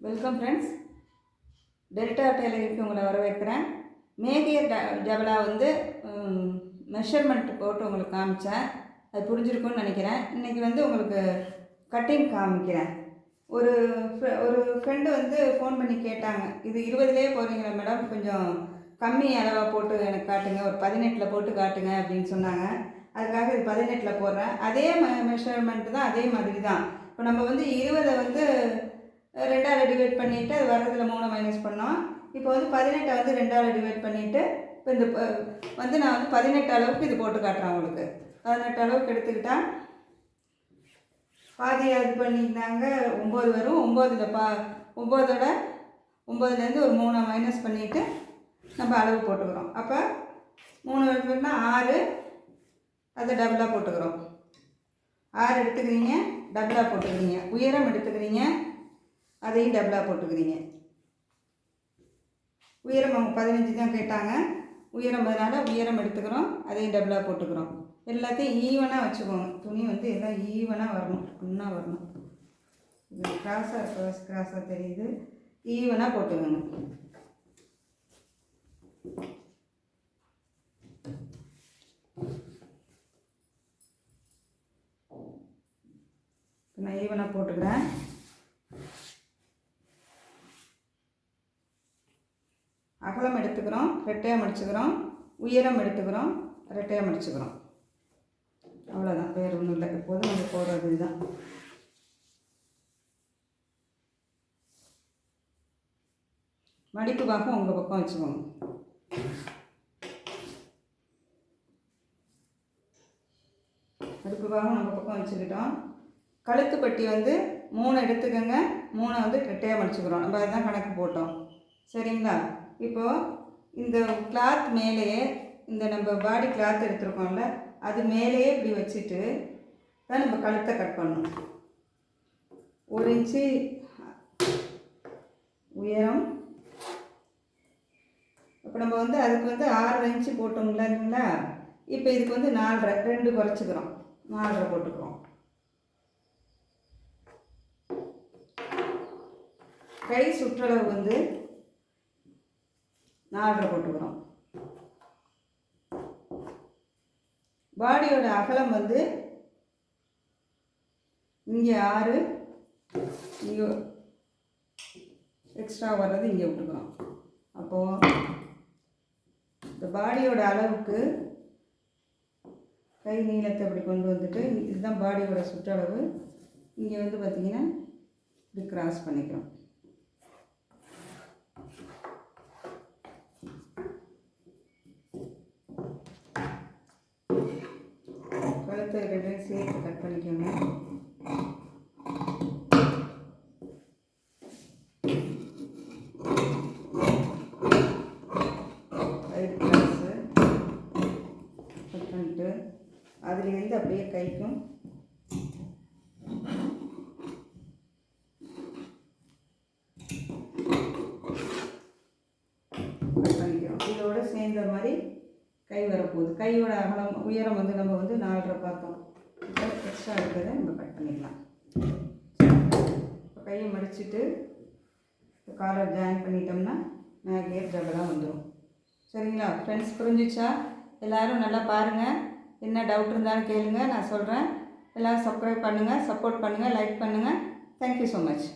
Welcome friends. Delta டெய்லரிங்க்கு உங்களை வரவேற்கிறேன். மேகியர் டபலா வந்து மெஷர்மெண்ட் போட்டு உங்களுக்கு காமிச்சேன். அது புரிஞ்சிருக்கும்னு நினைக்கிறேன். இன்றைக்கி வந்து உங்களுக்கு கட்டிங் காமிக்கிறேன். ஒரு ஃப்ரெண்டு வந்து ஃபோன் பண்ணி கேட்டாங்க, இது 20லேயே போகிறீங்களா மேடம், கொஞ்சம் கம்மி அளவாக போட்டு எனக்கு காட்டுங்க, ஒரு 18 போட்டு காட்டுங்க அப்படின்னு சொன்னாங்க. அதுக்காக இது 18 போடுறேன். அதே மெஷர்மெண்ட்டு தான், அதே மாதிரி தான். இப்போ நம்ம வந்து 20 வந்து 2ஆல் டிவைட் பண்ணிவிட்டு அது வர்றதில் 3 மைனஸ் பண்ணோம். இப்போ வந்து 18 வந்து 2ஆல் டிவைட் பண்ணிவிட்டு இப்போ இந்த வந்து நான் வந்து 18 அளவுக்கு இது போட்டு காட்டுறேன் உங்களுக்கு. 18 அளவுக்கு எடுத்துக்கிட்டால் பாதி இது பண்ணிக்கிட்டாங்க 9 வரும். 9லேருந்து ஒரு 3 மைனஸ் பண்ணிவிட்டு நம்ம அளவு போட்டுக்கிறோம். அப்போ 3 வருதுன்னா 6, அதை டபுளாக போட்டுக்கிறோம். 6 எடுத்துக்கிறீங்க, டபுளாக போட்டுக்கிறீங்க. உயரம் எடுத்துக்கிறீங்க, அதையும் டபுளாக போட்டுக்கிறீங்க. உயரம் அவங்க 15 தான் கேட்டாங்க. உயரம் அதனால் உயரம் எடுத்துக்கிறோம், அதையும் டபுளாக போட்டுக்கிறோம். எல்லாத்தையும் ஈவனாக வச்சுக்கோங்க. துணி வந்து எல்லாம் ஈவனாக வரணும், ஒன்றா வரணும். இது கிராஸாக தெரியுது. ஈவனாக போட்டுக்கோங்க. நான் ஈவனாக போட்டுக்கிறேன். அகலம் எடுத்துக்கிறோம், ரெட்டையாக மடிச்சுக்கிறோம். உயரம் எடுத்துக்கிறோம், ரெட்டையாக மடிச்சுக்கிறோம். அவ்வளோதான், வேறு ஒன்றும் இல்லை. எப்போதும் நம்ம போடுறது இதுதான். மடிப்பு பாகம் உங்கள் பக்கம் வச்சுக்கோங்க. மடிப்பு பாகம் நம்ம பக்கம் வச்சுக்கிட்டோம். கழுத்து பட்டி வந்து 3 எடுத்துக்கோங்க. 3 வந்து ரெட்டையாக மடிச்சுக்கிறோம். நம்ம அதுதான் கணக்கு போட்டோம். சரிங்களா? இப்போது இந்த கிளாத் மேலேயே, இந்த நம்ம பாடி கிளாத் எடுத்துருக்கோம்ல, அது மேலேயே இப்படி வச்சுட்டு தான் நம்ம கழுத்தை கட் பண்ணணும். 1 இன்ச்சு உயரம். இப்போ நம்ம வந்து அதுக்கு வந்து 6 இன்ச்சு போட்டோம்ங்களா. இப்போ இதுக்கு வந்து 4.5, 2 குறைச்சிக்கிறோம், 4.5 போட்டுக்கிறோம். கை சுற்றளவு வந்து 4.5 போட்டுக்கிறோம். பாடியோட அகலம் வந்து இங்கே 6, இங்கே எக்ஸ்ட்ரா வர்றது இங்கே விட்டுக்கிறோம். அப்போது இந்த பாடியோட அளவுக்கு கை நீளத்தை இப்படி கொண்டு வந்துட்டு, இதுதான் பாடியோட சுற்றளவு. இங்கே வந்து பார்த்திங்கன்னா இப்படி கிராஸ் பண்ணிக்கிறோம். கழுத்தை 2 சேர்த்து கட் பண்ணிக்கோங்க. சைடு கிராஸு கட் பண்ணிட்டு அதுலேருந்து அப்படியே கைக்கும் கட் பண்ணிக்கிறோம். இதோட சேர்ந்த மாதிரி கை வரப்போகுது. கையோட அகலம் உயரம் வந்து நம்ம வந்து 4.5 பார்த்தோம். இப்போ எக்ஸ்ட்ரா இருக்கிறத நம்ம கட் பண்ணிக்கலாம். இப்போ கையை மடிச்சுட்டு காலர் ஜாயின் பண்ணிட்டோம்னா மேகியர் டபுளாக வந்துடும். சரிங்களா ஃப்ரெண்ட்ஸ்? புரிஞ்சிச்சா? எல்லோரும் நல்லா பாருங்கள். என்ன டவுட் இருந்தாலும் கேளுங்க, நான் சொல்கிறேன். எல்லோரும் சப்ஸ்கிரைப் பண்ணுங்கள், சப்போர்ட் பண்ணுங்கள், லைக் பண்ணுங்கள். Thank you so much.